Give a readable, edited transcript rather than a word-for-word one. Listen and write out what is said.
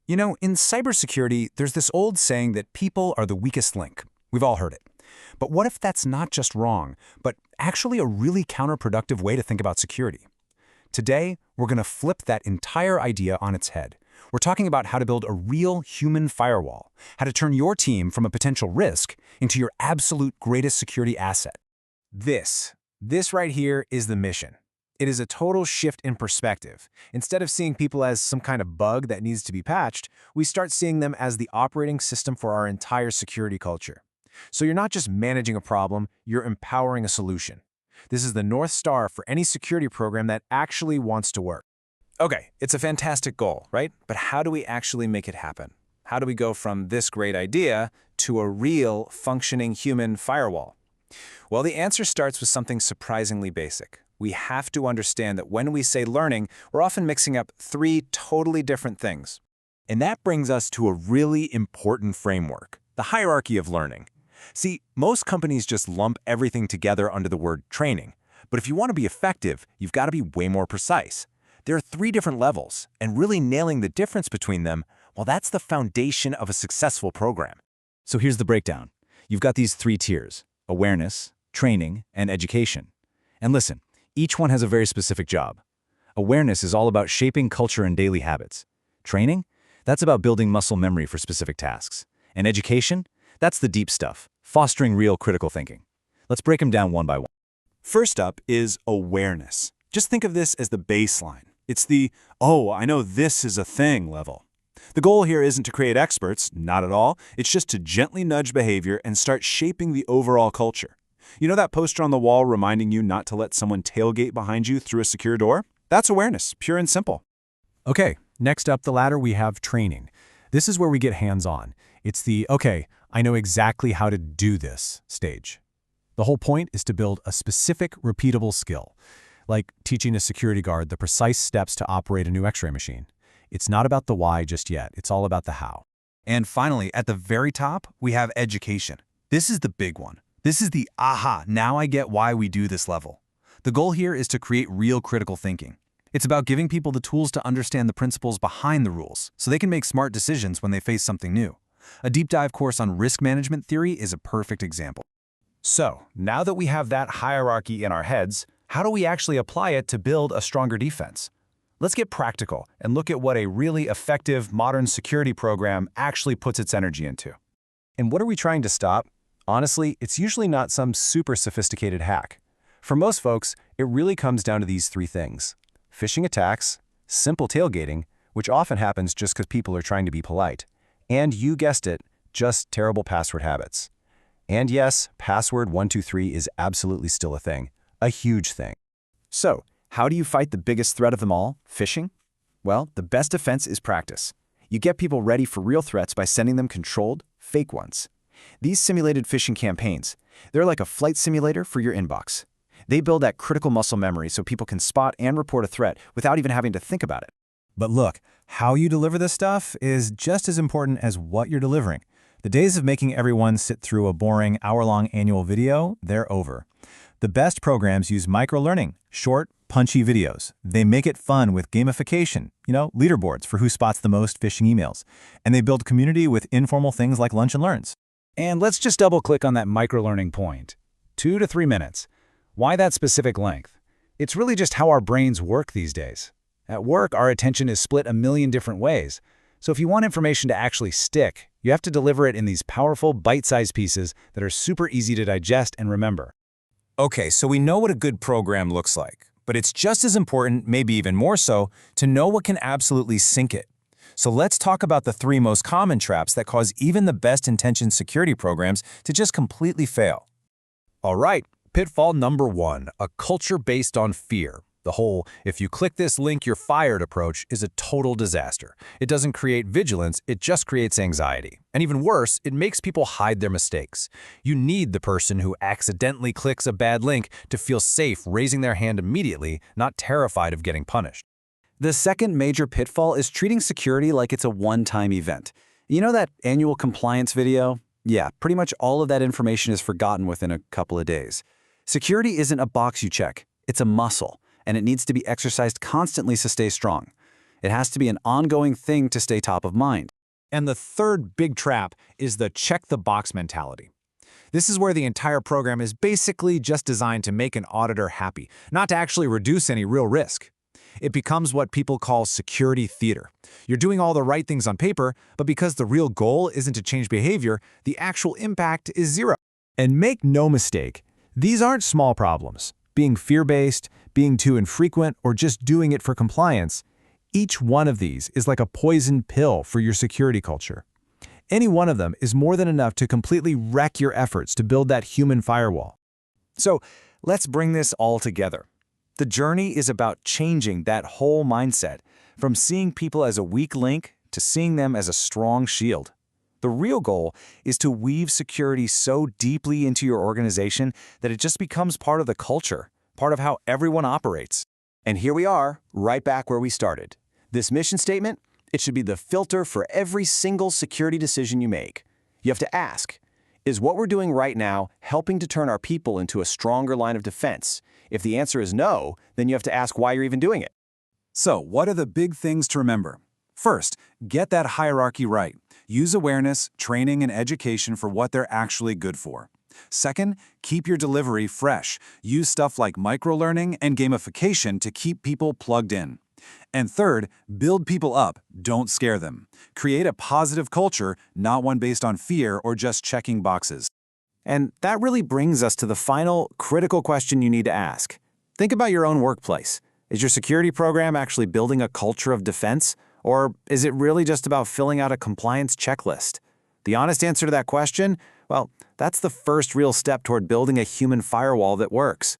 You know, in cybersecurity, there's this old saying that people are the weakest link. We've all heard it. But what if that's not just wrong, but actually a really counterproductive way to think about security? Today, we're going to flip that entire idea on its head. We're talking about how to build a real human firewall, how to turn your team from a potential risk into your absolute greatest security asset. This right here is the mission. It is a total shift in perspective. Instead of seeing people as some kind of bug that needs to be patched, we start seeing them as the operating system for our entire security culture. So you're not just managing a problem, you're empowering a solution. This is the North Star for any security program that actually wants to work. Okay, it's a fantastic goal, right? But how do we actually make it happen? How do we go from this great idea to a real, functioning human firewall? Well, the answer starts with something surprisingly basic. We have to understand that when we say learning, we're often mixing up three totally different things. And that brings us to a really important framework, the hierarchy of learning. See, most companies just lump everything together under the word training. But if you want to be effective, you've got to be way more precise. There are three different levels, and really nailing the difference between them, well, that's the foundation of a successful program. So here's the breakdown. You've got these three tiers: awareness, training, and education. And listen, each one has a very specific job. Awareness is all about shaping culture and daily habits. Training? That's about building muscle memory for specific tasks. And education? That's the deep stuff, fostering real critical thinking. Let's break them down one by one. First up is awareness. Just think of this as the baseline. It's the, oh, I know this is a thing level. The goal here isn't to create experts, not at all. It's just to gently nudge behavior and start shaping the overall culture. You know that poster on the wall reminding you not to let someone tailgate behind you through a secure door? That's awareness, pure and simple. Okay, next up the ladder we have training. This is where we get hands-on. It's the, okay, I know exactly how to do this stage. The whole point is to build a specific, repeatable skill, like teaching a security guard the precise steps to operate a new X-ray machine. It's not about the why just yet, it's all about the how. And finally, at the very top, we have education. This is the big one. This is the aha, now I get why we do this level. The goal here is to create real critical thinking. It's about giving people the tools to understand the principles behind the rules, so they can make smart decisions when they face something new. A deep dive course on risk management theory is a perfect example. So, now that we have that hierarchy in our heads, how do we actually apply it to build a stronger defense? Let's get practical and look at what a really effective modern security program actually puts its energy into. And what are we trying to stop? Honestly, it's usually not some super sophisticated hack. For most folks, it really comes down to these three things: phishing attacks, simple tailgating, which often happens just because people are trying to be polite, and you guessed it, just terrible password habits. And yes, password 123 is absolutely still a thing, a huge thing. So, how do you fight the biggest threat of them all, phishing? Well, the best defense is practice. You get people ready for real threats by sending them controlled, fake ones. These simulated phishing campaigns, they're like a flight simulator for your inbox. They build that critical muscle memory so people can spot and report a threat without even having to think about it. But look, how you deliver this stuff is just as important as what you're delivering. The days of making everyone sit through a boring hour-long annual video, they're over. The best programs use micro-learning, short, punchy videos. They make it fun with gamification, leaderboards for who spots the most phishing emails. And they build community with informal things like lunch and learns. And let's just double-click on that micro-learning point. 2 to 3 minutes. Why that specific length? It's really just how our brains work these days. At work, our attention is split a million different ways. So if you want information to actually stick, you have to deliver it in these powerful, bite-sized pieces that are super easy to digest and remember. Okay, so we know what a good program looks like, but it's just as important, maybe even more so, to know what can absolutely sink it. So let's talk about the three most common traps that cause even the best-intentioned security programs to just completely fail. All right, pitfall number 1, a culture based on fear. The whole, if you click this link, you're fired approach is a total disaster. It doesn't create vigilance, it just creates anxiety. And even worse, it makes people hide their mistakes. You need the person who accidentally clicks a bad link to feel safe raising their hand immediately, not terrified of getting punished. The second major pitfall is treating security like it's a one-time event. You know that annual compliance video? Yeah, pretty much all of that information is forgotten within a couple of days. Security isn't a box you check, it's a muscle, and it needs to be exercised constantly to stay strong. It has to be an ongoing thing to stay top of mind. And the third big trap is the check-the-box mentality. This is where the entire program is basically just designed to make an auditor happy, not to actually reduce any real risk. It becomes what people call security theater. You're doing all the right things on paper, but because the real goal isn't to change behavior, the actual impact is zero. And make no mistake, these aren't small problems. Being fear-based, being too infrequent, or just doing it for compliance, each one of these is like a poison pill for your security culture. Any one of them is more than enough to completely wreck your efforts to build that human firewall. So let's bring this all together. The journey is about changing that whole mindset, from seeing people as a weak link to seeing them as a strong shield. The real goal is to weave security so deeply into your organization that it just becomes part of the culture, part of how everyone operates. And here we are, right back where we started. This mission statement, it should be the filter for every single security decision you make. You have to ask, is what we're doing right now helping to turn our people into a stronger line of defense? If the answer is no, then you have to ask why you're even doing it. So, what are the big things to remember? First, get that hierarchy right. Use awareness, training, and education for what they're actually good for. Second, keep your delivery fresh. Use stuff like microlearning and gamification to keep people plugged in. And third, build people up, don't scare them. Create a positive culture, not one based on fear or just checking boxes. And that really brings us to the final critical question you need to ask. Think about your own workplace. Is your security program actually building a culture of defense? Or is it really just about filling out a compliance checklist? The honest answer to that question? Well, that's the first real step toward building a human firewall that works.